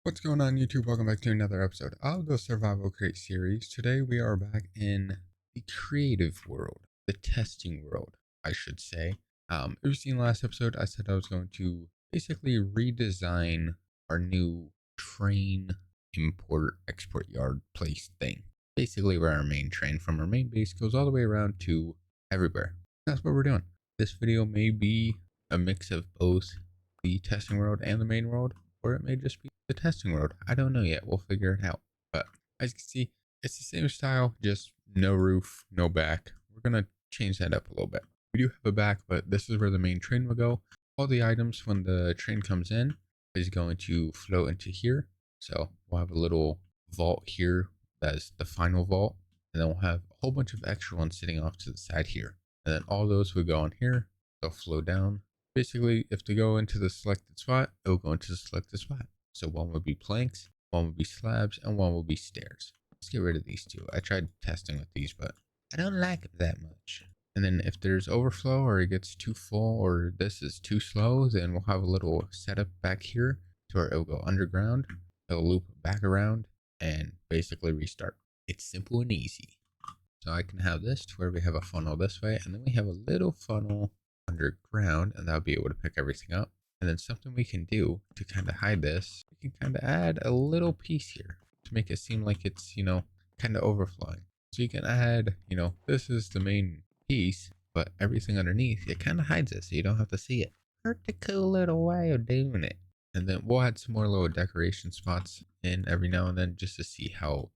What's going on, YouTube? Welcome back to another episode of the Survival Crate series. Today we are back in the creative world, the testing world, I should say. If you've seen last episode, I said I was going to basically redesign our new train import export yard place thing. Basically, where our main train from our main base goes all the way around to everywhere. That's what we're doing. This video may be a mix of both the testing world and the main world, or it may just be the testing world. I don't know yet. We'll figure it out. But as you can see, it's the same style, just no roof, no back. We're going to change that up a little bit. We do have a back, but this is where the main train will go. All the items when the train comes in is going to flow into here. So we'll have a little vault here that's the final vault. And then we'll have a whole bunch of extra ones sitting off to the side here. And then all those will go on here. They'll flow down. Basically, if they go into the selected spot, it will go into the selected spot. So one will be planks, one will be slabs, and one will be stairs. Let's get rid of these two. I tried testing with these, but I don't like it that much. And then if there's overflow or it gets too full or this is too slow, then we'll have a little setup back here to where it'll go underground. It'll loop back around and basically restart. It's simple and easy. So I can have this to where we have a funnel this way, and then we have a little funnel underground, and that'll be able to pick everything up. And then something we can do to kind of hide this, we can kind of add a little piece here to make it seem like it's, kind of overflowing. So you can add, this is the main piece, but everything underneath, it kind of hides it so you don't have to see it. Pretty cool little way of doing it. And then we'll add some more little decoration spots in every now and then just to see how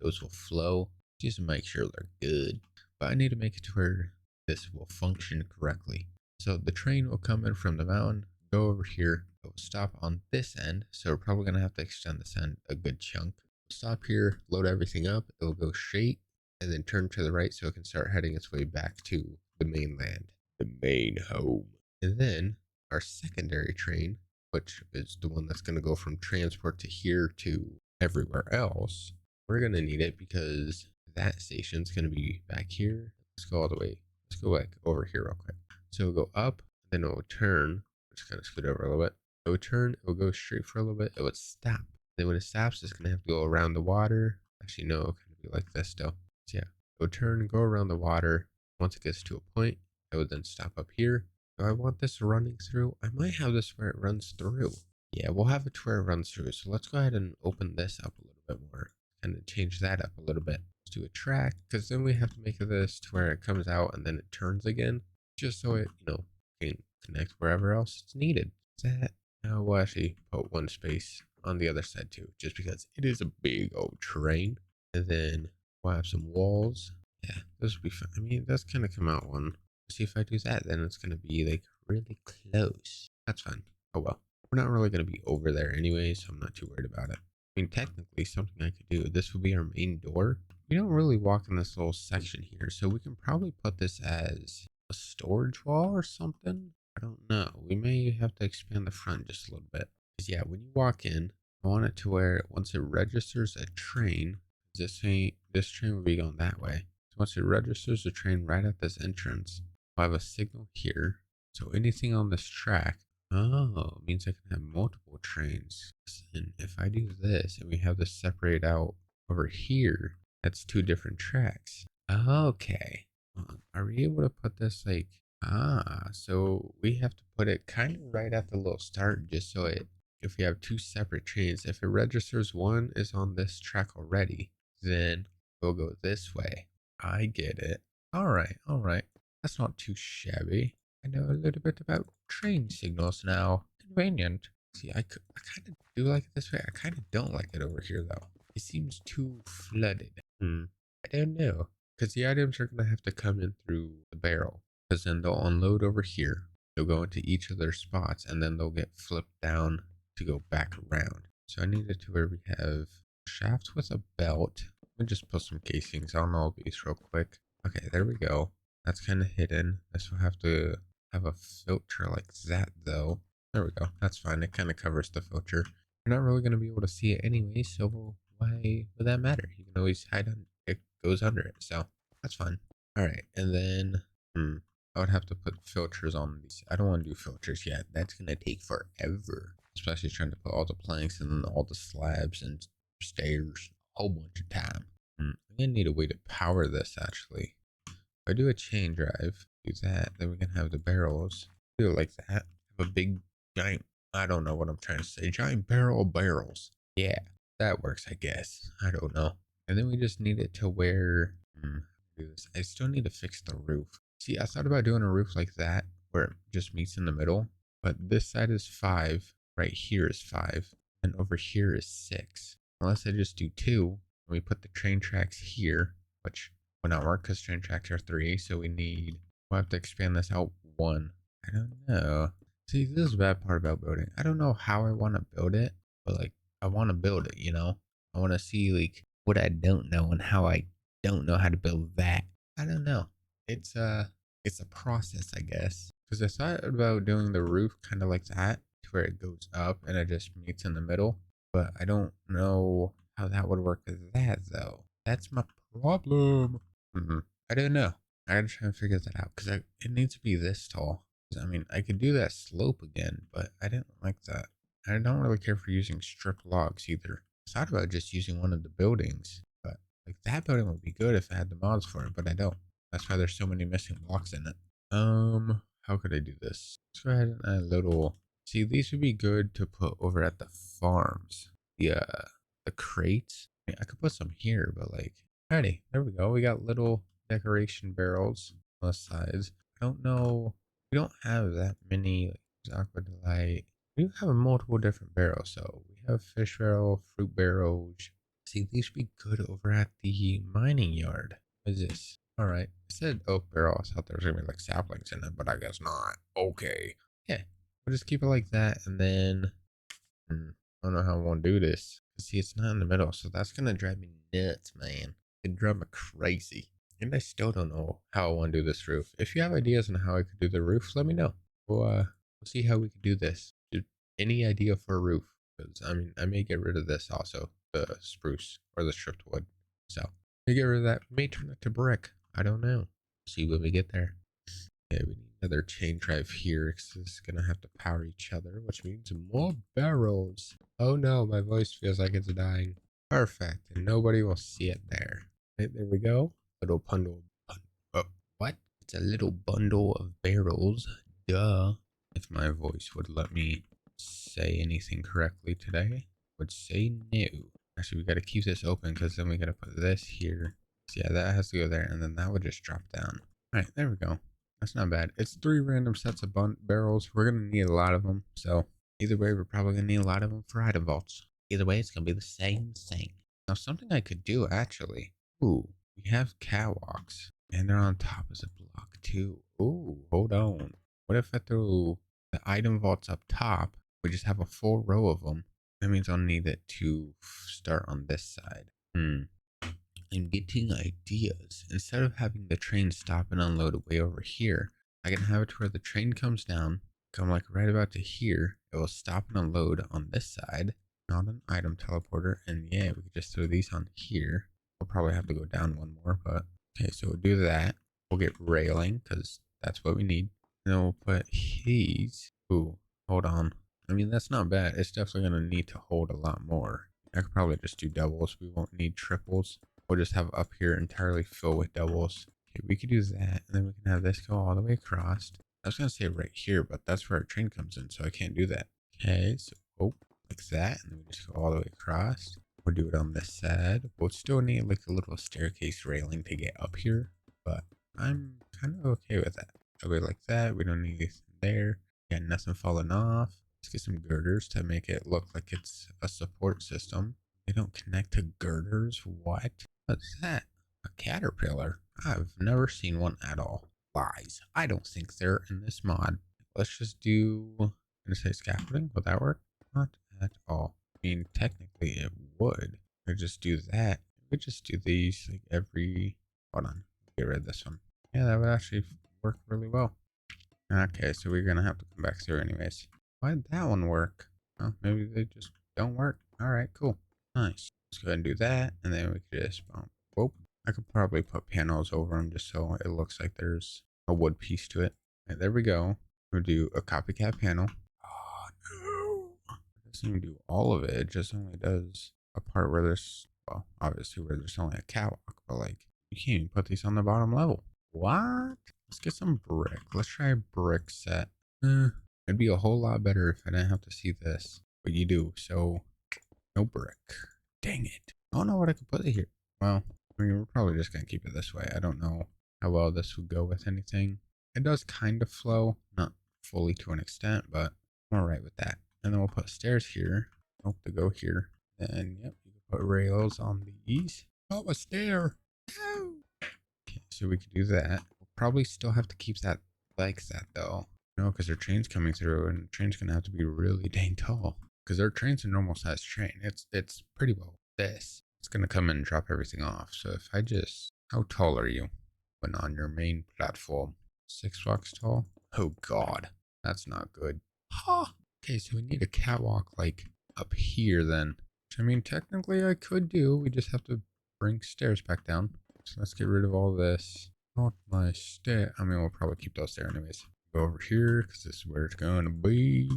those will flow, just to make sure they're good. But I need to make it to where this will function correctly. So the train will come in from the mountain, go over here, it will stop on this end. So we're probably going to have to extend this end a good chunk. Stop here, load everything up, it will go straight, and then turn to the right so it can start heading its way back to the mainland, the main home. And then our secondary train, which is the one that's going to go from transport to here to everywhere else, we're going to need it because that station's going to be back here. Let's go all the way. Let's go back over here real quick. So it'll go up, then it will turn. Just kind of scoot over a little bit. It will turn, it will go straight for a little bit, it would stop. Then when it stops, it's going to have to go around the water. Actually, no, it'll kind of be like this still. So yeah, it will turn, go around the water. Once it gets to a point, it would then stop up here. Do I want this running through? I might have this where it runs through. Yeah, we'll have it to where it runs through. So let's go ahead and open this up a little bit more and then change that up a little bit. Let's do a track, because then we have to make this to where it comes out and then it turns again, just so it, can connect wherever else it's needed. That now we'll actually put one space on the other side too, just because it is a big old train. And then we'll have some walls. Yeah, this will be fun. I mean, that's gonna come out one. See if I do that, then it's gonna be like really close. That's fine. Oh well. We're not really gonna be over there anyway, so I'm not too worried about it. I mean, technically, something I could do. This will be our main door. We don't really walk in this little section here, so we can probably put this as a storage wall or something. I don't know. We may have to expand the front just a little bit. Because yeah, when you walk in, I want it to where once it registers a train, this train will be going that way. So once it registers a train right at this entrance, I'll have a signal here. So anything on this track, oh, it means I can have multiple trains. And if I do this and we have this separate out over here, that's two different tracks. Okay. Are we able to put this like, so we have to put it kind of right at the little start just so if we have two separate trains, if it registers one is on this track already, then we'll go this way. I get it. All right, all right. That's not too shabby. I know a little bit about train signals now. Convenient. See, I kind of do like it this way. I kind of don't like it over here though. It seems too flooded. I don't know. Because the items are going to have to come in through the barrel. Because then they'll unload over here. They'll go into each of their spots and then they'll get flipped down to go back around. So I need it to where we have shaft with a belt. Let me just put some casings on all these real quick. Okay, there we go. That's kind of hidden. This will have to have a filter like that though. There we go. That's fine. It kind of covers the filter. You're not really going to be able to see it anyway, so why would that matter? You can always hide on it, goes under it, so that's fine. All right, and then I would have to put filters on these. I don't want to do filters yet. That's gonna take forever. especially trying to put all the planks and then all the slabs and stairs a whole bunch of time. I'm gonna need a way to power this actually. If I do a chain drive, do that, then we can have the barrels. Do it like that. Have a big giant, I don't know what I'm trying to say, giant barrel of barrels. Yeah, that works, I guess. I don't know. And then we just need it to where, do this. I still need to fix the roof. See, I thought about doing a roof like that where it just meets in the middle, but this side is 5, right here is 5, and over here is 6. Unless I just do 2, and we put the train tracks here, which will not work because train tracks are 3, so we'll have to expand this out 1. I don't know. See, this is the bad part about building. I don't know how I want to build it, but like, I want to build it, you know? I want to see like what I don't know and how I don't know how to build that. I don't know. It's a process, I guess. Because I thought about doing the roof kind of like that, to where it goes up and it just meets in the middle. But I don't know how that would work with that though. That's my problem. I don't know. I gotta try and figure that out because it needs to be this tall. 'Cause, I mean, I could do that slope again, but I didn't like that. I don't really care for using stripped logs either. I thought about just using one of the buildings, but like that building would be good if I had the mods for it, but I don't. That's why there's so many missing blocks in it. How could I do this? Let's go ahead and add a little. See, these would be good to put over at the farms. The crates. I mean, I could put some here, but like, alrighty, there we go. We got little decoration barrels on the sides. I don't know. We don't have that many like, aqua delight. We do have multiple different barrels. So we have fish barrel, fruit barrels. See, these should be good over at the mining yard. What is this? All right. I said oak barrel. I thought there was gonna be like saplings in it, but I guess not. Okay. Yeah. We'll just keep it like that, and then I don't know how I want to do this. See, it's not in the middle, so that's gonna drive me nuts, man. It drive me crazy. And I still don't know how I want to do this roof. If you have ideas on how I could do the roof, let me know. We'll see how we can do this. Any idea for a roof? Because I mean, I may get rid of this also, the spruce or the stripped wood. So we get rid of that. We may turn it to brick. I don't know. See when we get there. Okay, we need another chain drive here because it's gonna have to power each other, which means more barrels. Oh no, my voice feels like it's dying. Perfect, and nobody will see it there. Right, there we go. Little bundle. Oh, what? It's a little bundle of barrels. Duh. If my voice would let me say anything correctly today, would say no. Actually, we got to keep this open because then we got to put this here. So yeah, that has to go there, and then that would just drop down. All right, there we go. That's not bad. It's 3 random sets of barrels. We're going to need a lot of them. So either way, we're probably going to need a lot of them for item vaults. Either way, it's going to be the same thing. Now, something I could do actually. Ooh, we have catwalks. And they're on top as a block too. Ooh, hold on. What if I throw the item vaults up top? We just have a full row of them. That means I'll need it to start on this side. I'm getting ideas. Instead of having the train stop and unload way over here, I can have it to where the train comes down, come like right about to here. It will stop and unload on this side, not an item teleporter. And yeah, we could just throw these on here. We'll probably have to go down one more, but okay, so we'll do that. We'll get railing because that's what we need. And then we'll put these. Ooh, hold on. I mean, that's not bad. It's definitely going to need to hold a lot more. I could probably just do doubles. We won't need triples. We'll just have up here entirely filled with doubles. Okay, we could do that. And then we can have this go all the way across. I was going to say right here, but that's where our train comes in. So I can't do that. Okay, so like that. And then we just go all the way across. We'll do it on this side. We'll still need like a little staircase railing to get up here. But I'm kind of okay with that. I'll go like that. We don't need anything there. Got nothing falling off. Let's get some girders to make it look like it's a support system. They don't connect to girders? What? What's that? A caterpillar? I've never seen one at all. Lies. I don't think they're in this mod. Let's just do, I'm gonna say scaffolding. Would that work? Not at all. I mean, technically it would. We just do that. We just do these like every, hold on. Get rid of this one. Yeah, that would actually work really well. Okay, so we're gonna have to come back through anyways. Why did that one work? Oh, maybe they just don't work. All right, cool. Nice. Let's go ahead and do that. And then we could just, whoop. I could probably put panels over them just so it looks like there's a wood piece to it. Right, there we go. We'll do a copycat panel. Oh, no. doesn't even do all of it. It just only does a part where there's, well, obviously where there's only a catwalk, but like you can't even put these on the bottom level. What? Let's get some brick. Let's try a brick set. It'd be a whole lot better if I didn't have to see this, but you do. So no brick. Dang it. I don't know what I could put it here. Well, I mean, we're probably just going to keep it this way. I don't know how well this would go with anything. It does kind of flow, not fully to an extent, but I'm all right with that. And then we'll put stairs here. Hope to go here. And yep, you can put rails on these. Oh, a stair. No. Okay, so we could do that. We'll probably still have to keep that like that though. No, because our train's coming through, and the train's going to have to be really dang tall. Because our train's a normal size train. It's pretty well this. It's going to come in and drop everything off. So if I just, how tall are you when on your main platform? 6 blocks tall? Oh God, that's not good. Huh. Okay, so we need a catwalk like up here then. Which I mean, technically I could do. We just have to bring stairs back down. So let's get rid of all this. Not my stair. I mean, we'll probably keep those there anyways. Go over here because this is where it's going to be.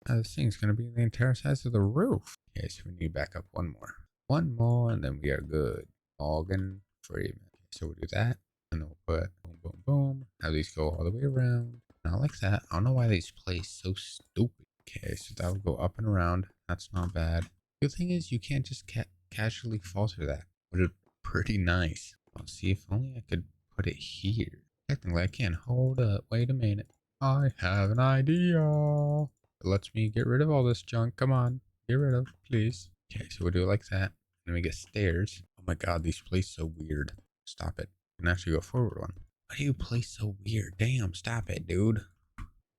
This thing's going to be the entire size of the roof. Okay, so we need to back up one more. One more, and then we are good. Morgan Freeman. Okay, so we'll do that. And then we'll put boom, boom, boom. Have these go all the way around. Not like that. I don't know why these play so stupid. Okay, so that will go up and around. That's not bad. The thing is, you can't just casually fall through that. Which is pretty nice. I'll see if only I could put it here. Technically, I can't. Hold up. Wait a minute. I have an idea. It lets me get rid of all this junk. Come on. Get rid of, please. Okay, so we'll do it like that. Then we get stairs. Oh my God, these place so weird. Stop it. You can actually go forward one. Why do you play so weird? Damn, stop it, dude.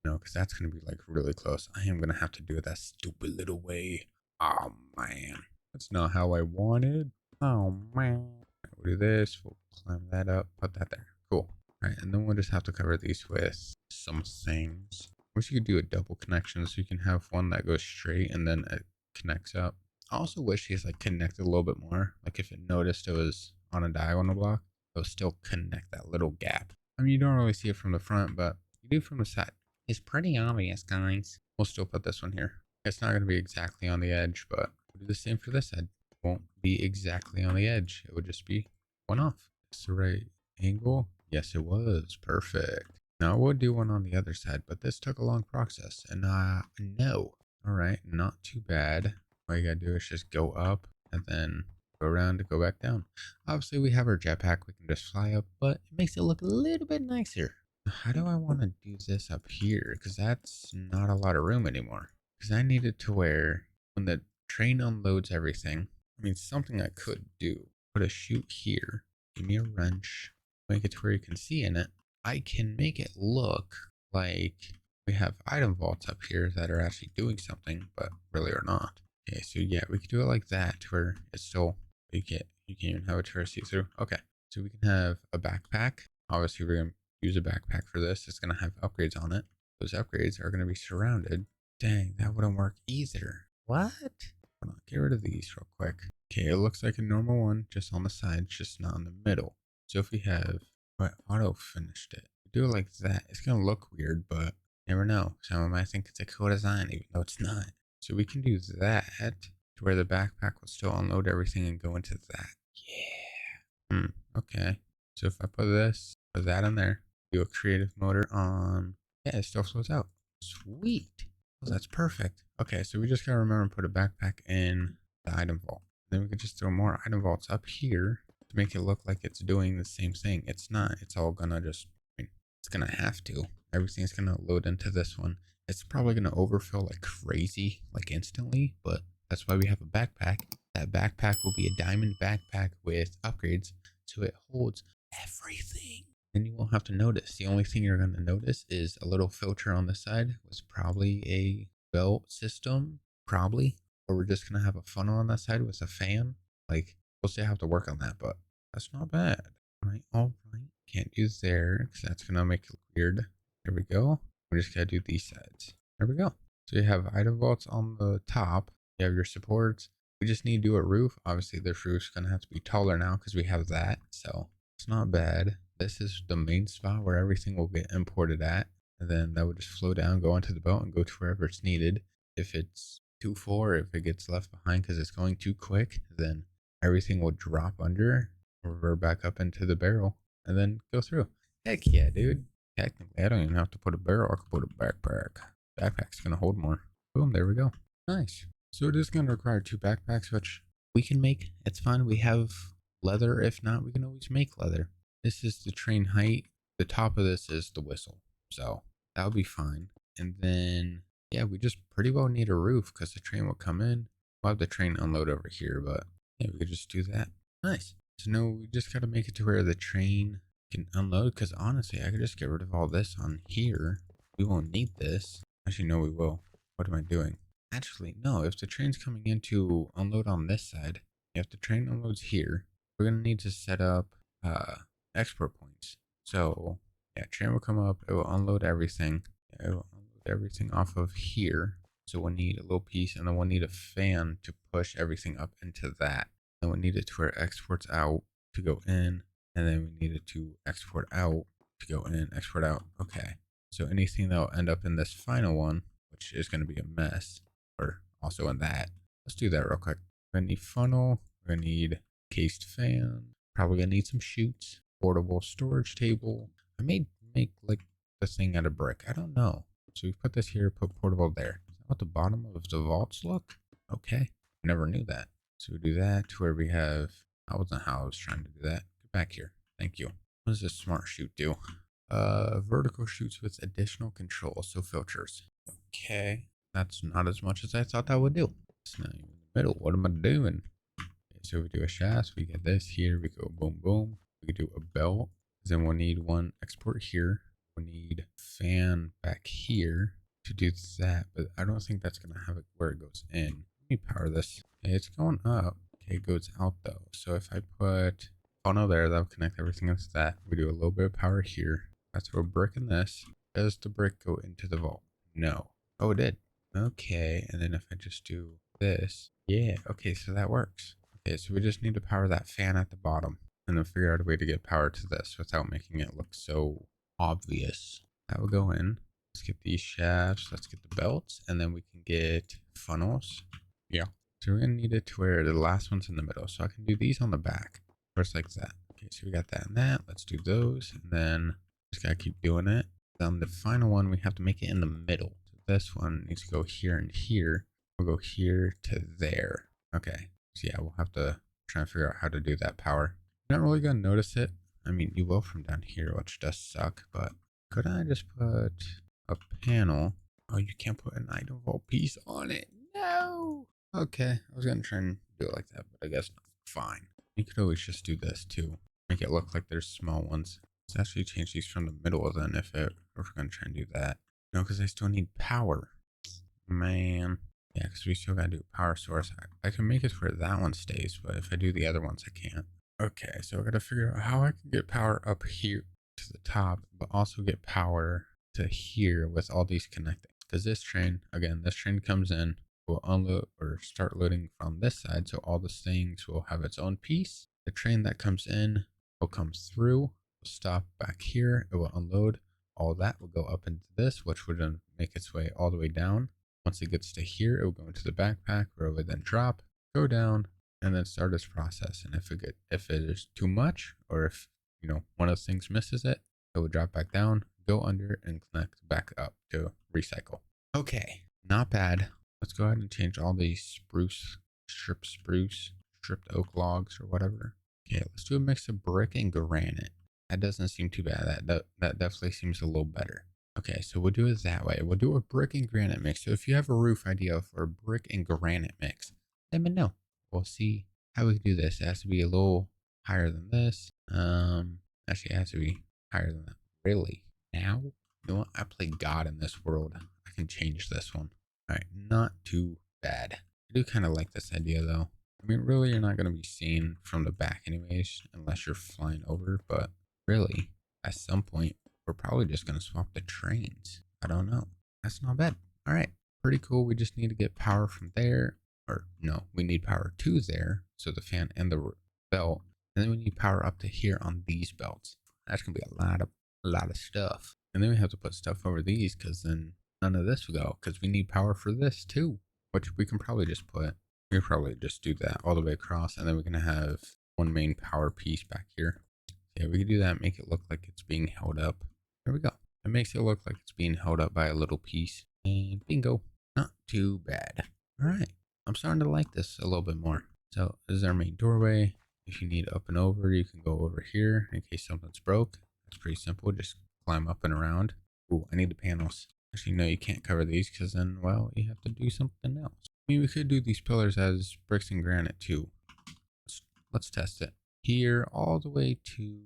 No, because that's going to be like really close. I am going to have to do it that stupid little way. Oh man. That's not how I wanted. Oh man. We'll do this. We'll climb that up. Put that there. Cool. All right, and then we'll just have to cover these with some things. Wish you could do a double connection so you can have one that goes straight and then it connects up. I also wish these like connected a little bit more. Like if it noticed it was on a diagonal block, it would still connect that little gap. I mean, you don't really see it from the front, but you do from the side. It's pretty obvious, guys. We'll still put this one here. It's not going to be exactly on the edge, but we'll do the same for this side. It won't be exactly on the edge. It would just be one off. It's the right angle. Yes, it was. Perfect. Now I would do one on the other side, but this took a long process, and no. All right, not too bad. All you gotta do is just go up and then go around to go back down. Obviously, we have our jetpack. We can just fly up, but it makes it look a little bit nicer. How do I want to do this up here? Because that's not a lot of room anymore. Because I need it to where when the train unloads everything, I mean, something I could do. Put a chute here. Give me a wrench. Make it to where you can see in it. I can make it look like we have item vaults up here that are actually doing something, but really are not. Okay, so yeah, we can do it like that to where it's still, you can't even have a tourist see through. Okay, so we can have a backpack. Obviously, we're going to use a backpack for this. It's going to have upgrades on it. Those upgrades are going to be surrounded. Dang, that wouldn't work either. What? Hold on, get rid of these real quick. Okay, it looks like a normal one, just on the side, just not in the middle. So if we have, but auto finished it. Do it like that. It's going to look weird, but never know. Someone might think it's a cool design, even though it's not. So we can do that to where the backpack will still unload everything and go into that. Yeah. Okay. So if I put this, put that in there, do a creative motor on, yeah, it still flows out. Sweet. Oh, that's perfect. Okay, so we just gotta remember to put a backpack in the item vault. Then we could just throw more item vaults up here to make it look like it's doing the same thing. It's not. It's all gonna just, I mean, it's gonna have to. Everything's gonna load into this one. It's probably gonna overfill like crazy, like instantly, but that's why we have a backpack. That backpack will be a diamond backpack with upgrades, so it holds everything. Then you won't have to notice. The only thing you're gonna notice is a little filter on the side was probably a belt system, probably. Or we're just gonna have a funnel on that side with a fan. Like we'll still have to work on that, but that's not bad. All right. Can't do there because that's gonna make it look weird. There we go. We just gotta do these sides. There we go. So you have item vaults on the top. You have your supports. We just need to do a roof. Obviously, this roof's gonna have to be taller now because we have that. So it's not bad. This is the main spot where everything will get imported at. And then that would just flow down, go onto the boat, and go to wherever it's needed. If it's too far. If it gets left behind because it's going too quick, then everything will drop under, revert back up into the barrel, and then go through. Heck yeah, dude. Technically, I don't even have to put a barrel. I can put a backpack. Backpack's gonna hold more. Boom, there we go. Nice. So it is gonna require 2 backpacks, which we can make. It's fine. We have leather. If not, we can always make leather. This is the train height. The top of this is the whistle. So that'll be fine. And then, yeah, we just pretty well need a roof because the train will come in. We'll have the train unload over here, but yeah, we could just do that. Nice. So no, we just got to make it to where the train can unload because honestly, I could just get rid of all this on here. We won't need this. Actually, no, we will. What am I doing? Actually, no, if the train's coming in to unload on this side, if the train unloads here, we're going to need to set up export points. So yeah, train will come up, it will unload everything. It will unload everything off of here. So we'll need a little piece and then we'll need a fan to push everything up into that. Then we'll need it to where it exports out to go in. And then we need it to export out to go in, export out. Okay. So anything that will end up in this final one, which is going to be a mess, or also in that. Let's do that real quick. We're going to need funnel. We're going to need cased fan. Probably going to need some chutes. Portable storage table. I may make like the thing out of brick. I don't know. So we put this here, put portable there. Is that what the bottom of the vaults look? Okay. Never knew that. So we do that to where we have, that wasn't how I was trying to do that. Get back here. Thank you. What does this smart chute do? Vertical chutes with additional controls, so filters. Okay. That's not as much as I thought that would do. It's not even in the middle. What am I doing? Okay, so we do a shaft. We get this here. We go boom, boom. We could do a belt. Then we'll need one export here. We'll need fan back here to do that. But I don't think that's going to have it where it goes in. Let me power this. Okay, it's going up. Okay, it goes out though. So if I put funnel there, that'll connect everything else to that. We do a little bit of power here. I throw a brick in this. Does the brick go into the vault? No. Oh, it did. Okay, and then if I just do this, yeah, okay, so that works. Okay, so we just need to power that fan at the bottom and then figure out a way to get power to this without making it look so obvious. That will go in. Let's get these shafts, let's get the belts, and then we can get funnels. Yeah, so we're gonna need it to where the last one's in the middle. So I can do these on the back, first like that. Okay, so we got that and that. Let's do those, and then just gotta keep doing it. Then the final one, we have to make it in the middle. This one needs to go here and here. We'll go here to there. Okay. So yeah, we'll have to try and figure out how to do that power. You're not really going to notice it. I mean, you will from down here, which does suck, but could I just put a panel? Oh, you can't put an item vault piece on it. No. Okay. I was going to try and do it like that, but I guess not. Fine. You could always just do this too. Make it look like there's small ones. Let's actually change these from the middle then if we're going to try and do that. No, because I still need power. Man. Yeah, because we still got to do a power source. I can make it where that one stays, but if I do the other ones, I can't. Okay, so I got to figure out how I can get power up here to the top, but also get power to here with all these connecting. Because this train, again, this train comes in, will unload or start loading from this side, so all the things will have its own piece. The train that comes in will come through, will stop back here, it will unload. All that will go up into this, which would then make its way all the way down. Once it gets to here, it will go into the backpack where it would then drop, go down, and then start its process. And if it is too much, or if one of the things misses it, it will drop back down, go under, and connect back up to recycle. Okay, not bad. Let's go ahead and change all these stripped oak logs or whatever. Okay, let's do a mix of brick and granite. That doesn't seem too bad. That definitely seems a little better. Okay, so we'll do it that way. We'll do a brick and granite mix. So if you have a roof idea for a brick and granite mix, let me know. We'll see how we can do this. It has to be a little higher than this. Actually, it has to be higher than that. Really? Now? You know what? I play God in this world. I can change this one. All right, not too bad. I do kind of like this idea though. I mean, really, you're not going to be seen from the back anyways, unless you're flying over, but really, at some point, we're probably just going to swap the trains. I don't know. That's not bad. All right. Pretty cool. We just need to get power from there. Or no, we need power to there. So the fan and the belt. And then we need power up to here on these belts. That's going to be a lot of stuff. And then we have to put stuff over these because then none of this will go because we need power for this too. which we can probably just do that all the way across, and then we're gonna have one main power piece back here. Yeah, we can do that, make it look like it's being held up. There we go. It makes it look like it's being held up by a little piece. And bingo. Not too bad. All right. I'm starting to like this a little bit more. So this is our main doorway. If you need up and over, you can go over here in case something's broke. It's pretty simple. Just climb up and around. Ooh, I need the panels. Actually, no, you can't cover these because then, well, you have to do something else. I mean, we could do these pillars as bricks and granite too. Let's test it. Here all the way to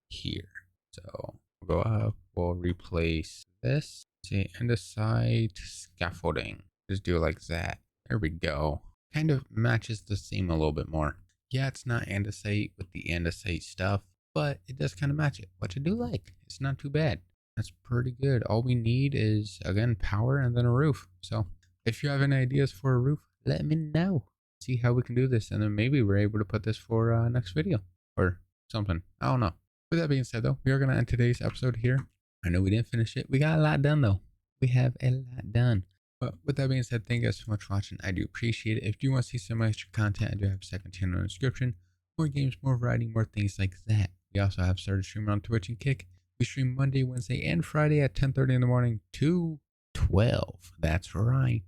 here. So we'll go up, we'll replace this. See, andesite scaffolding. Just do it like that. There we go. Kind of matches the seam a little bit more. Yeah, it's not andesite with the andesite stuff, but it does kind of match it, which I do like. It's not too bad. That's pretty good. All we need is, again, power and then a roof. So if you have any ideas for a roof, let me know. See how we can do this, and then maybe we're able to put this for next video or something. I don't know. With that being said, though, we are going to end today's episode here. I know we didn't finish it. We got a lot done, though. We have a lot done. But with that being said, thank you guys so much for watching. I do appreciate it. If you want to see some extra content, I do have a second channel in the description. More games, more variety, more things like that. We also have started streaming on Twitch and Kick. We stream Monday, Wednesday, and Friday at 10:30 in the morning to 12. That's right.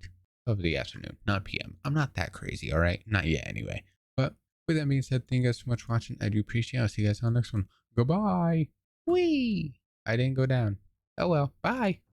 Of the afternoon, not PM. I'm not that crazy, all right? Not yet, anyway. But with that being said, thank you guys so much for watching. I do appreciate it. I'll see you guys on the next one. Goodbye. Whee! I didn't go down. Oh well. Bye.